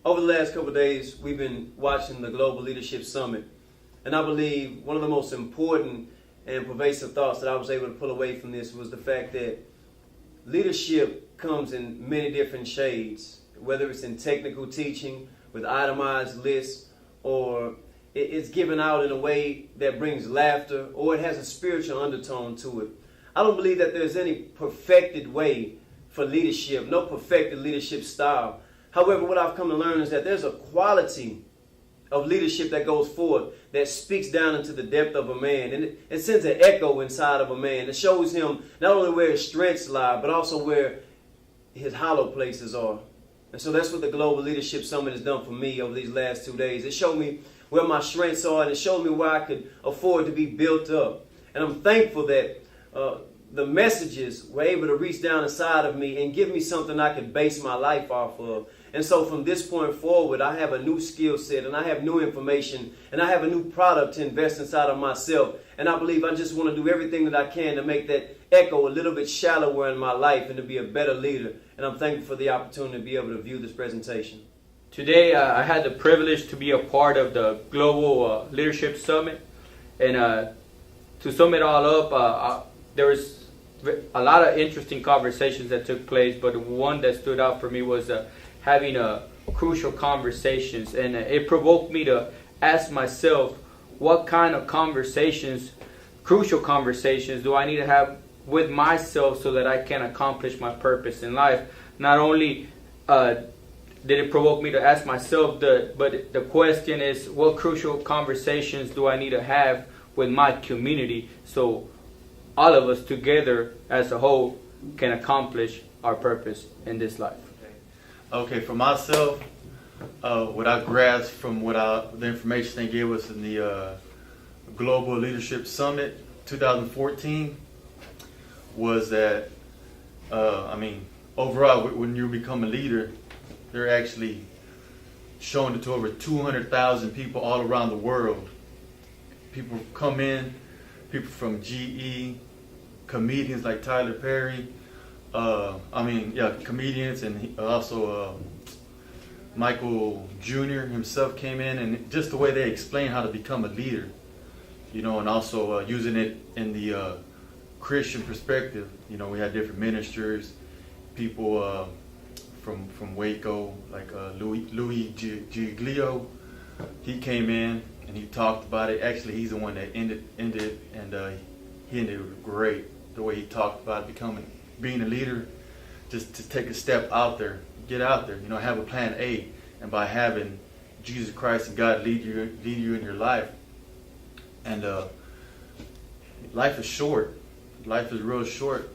Over the last couple of days, we've been watching the Global Leadership Summit, and I believe one of the most important and pervasive thoughts that I was able to pull away from this was the fact that leadership comes in many different shades, whether it's in technical teaching with itemized lists, or it's given out in a way that brings laughter, or it has a spiritual undertone to it. I don't believe that there's any perfected way for leadership, no perfected leadership style. However, what I've come to learn is that there's a quality of leadership that goes forth that speaks down into the depth of a man. And it sends an echo inside of a man. It shows him not only where his strengths lie, but also where his hollow places are. And so that's what the Global Leadership Summit has done for me over these last 2 days. It showed me where my strengths are, and it showed me where I could afford to be built up. And I'm thankful that the messages were able to reach down inside of me and give me something I could base my life off of. And so from this point forward, I have a new skill set, and I have new information, and I have a new product to invest inside of myself. And I believe I just want to do everything that I can to make that echo a little bit shallower in my life and to be a better leader. And I'm thankful for the opportunity to be able to view this presentation. Today, I had the privilege to be a part of the Global Leadership Summit. And to sum it all up, there was a lot of interesting conversations that took place, but the one that stood out for me was having crucial conversations, and it provoked me to ask myself, what kind of conversations, crucial conversations, do I need to have with myself so that I can accomplish my purpose in life? Not only did it provoke me to ask myself, but the question is, what crucial conversations do I need to have with my community so all of us together as a whole can accomplish our purpose in this life? Okay, for myself, what I grasped from the information they gave us in the Global Leadership Summit 2014 was that, overall, when you become a leader, they're actually showing it to over 200,000 people all around the world. People come in, people from GE, comedians like Tyler Perry, comedians, and also Michael Jr. himself came in, and just the way they explain how to become a leader, and also using it in the Christian perspective. We had different ministers, people from Waco, like Louis Giglio. He came in and he talked about it. Actually, he's the one that ended, and he ended it great. The way he talked about being a leader, just to take a step out there, get out there, have a plan A, and by having Jesus Christ and God lead you in your life. And life is short. Life is real short,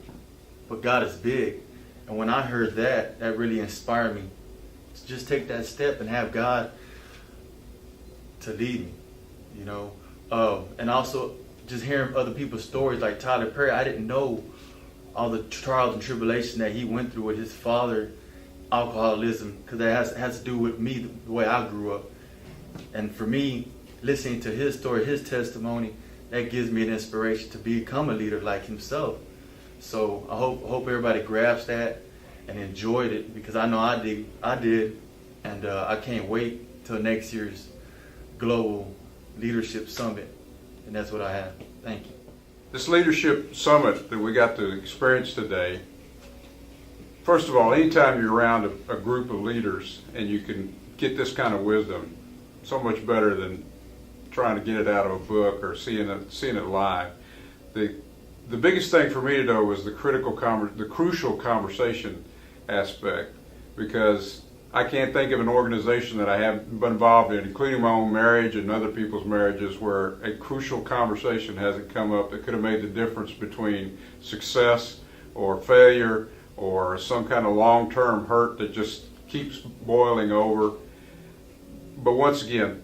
but God is big. And when I heard that really inspired me to just take that step and have God to lead me, and also just hearing other people's stories like Tyler Perry. I didn't know all the trials and tribulation that he went through with his father, alcoholism, because that has to do with me, the way I grew up. And for me, listening to his story, his testimony, that gives me an inspiration to become a leader like himself. So I hope everybody grabs that and enjoyed it, because I know I did, and I can't wait till next year's Global Leadership Summit. And that's what I have. Thank you. This leadership summit that we got to experience today, first of all, anytime you're around a group of leaders and you can get this kind of wisdom, so much better than trying to get it out of a book or seeing it live. The biggest thing for me though was the crucial conversation aspect, because I can't think of an organization that I haven't been involved in, including my own marriage and other people's marriages, where a crucial conversation hasn't come up that could have made the difference between success or failure or some kind of long-term hurt that just keeps boiling over. But once again,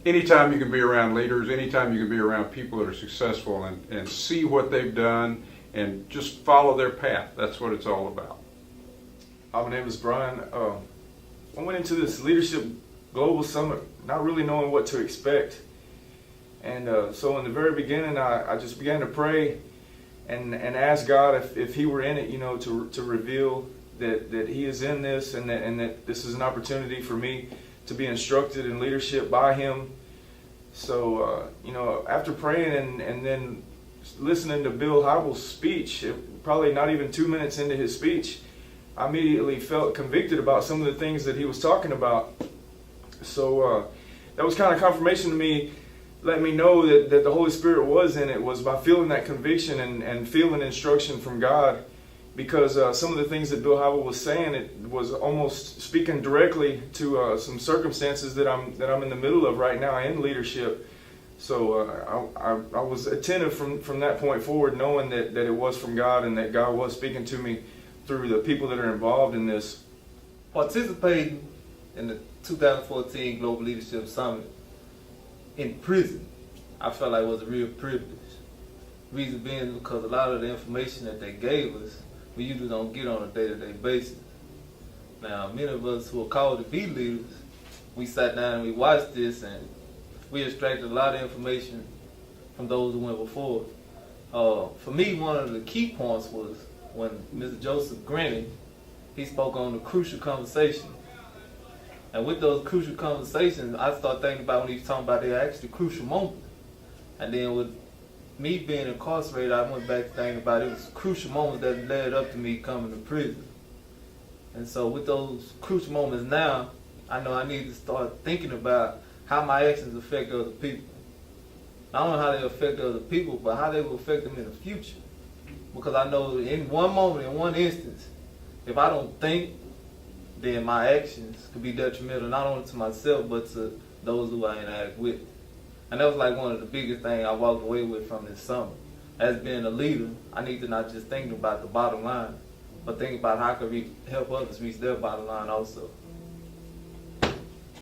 anytime you can be around leaders, anytime you can be around people that are successful and see what they've done and just follow their path, that's what it's all about. My name is Brian. I went into this Leadership Global Summit not really knowing what to expect. And so in the very beginning, I just began to pray and ask God if He were in it, to reveal that he is in this, and that this is an opportunity for me to be instructed in leadership by him. So, after praying and then listening to Bill Hybels' speech, probably not even 2 minutes into his speech, I immediately felt convicted about some of the things that he was talking about. So that was kind of confirmation to me, let me know that the Holy Spirit was in it, was by feeling that conviction and feeling instruction from God. Because some of the things that Bill Hybels was saying, it was almost speaking directly to some circumstances that I'm in the middle of right now in leadership. So I was attentive from that point forward, knowing that it was from God and that God was speaking to me through the people that are involved in this. Participating in the 2014 Global Leadership Summit in prison, I felt like was a real privilege. Reason being because a lot of the information that they gave us, we usually don't get on a day-to-day basis. Now, many of us who are called to be leaders, we sat down and we watched this, and we extracted a lot of information from those who went before. For me, one of the key points was when Mr. Joseph Grenny, he spoke on the crucial conversation. And with those crucial conversations, I started thinking about when he was talking about the actually crucial moment. And then with me being incarcerated, I went back to thinking about it was crucial moments that led up to me coming to prison. And so with those crucial moments now, I know I need to start thinking about how my actions affect other people. I don't know how they affect other people, but how they will affect them in the future. Because I know in one moment, in one instance, if I don't think, then my actions could be detrimental not only to myself, but to those who I interact with. And that was like one of the biggest things I walked away with from this summit. As being a leader, I need to not just think about the bottom line, but think about how I can help others reach their bottom line also.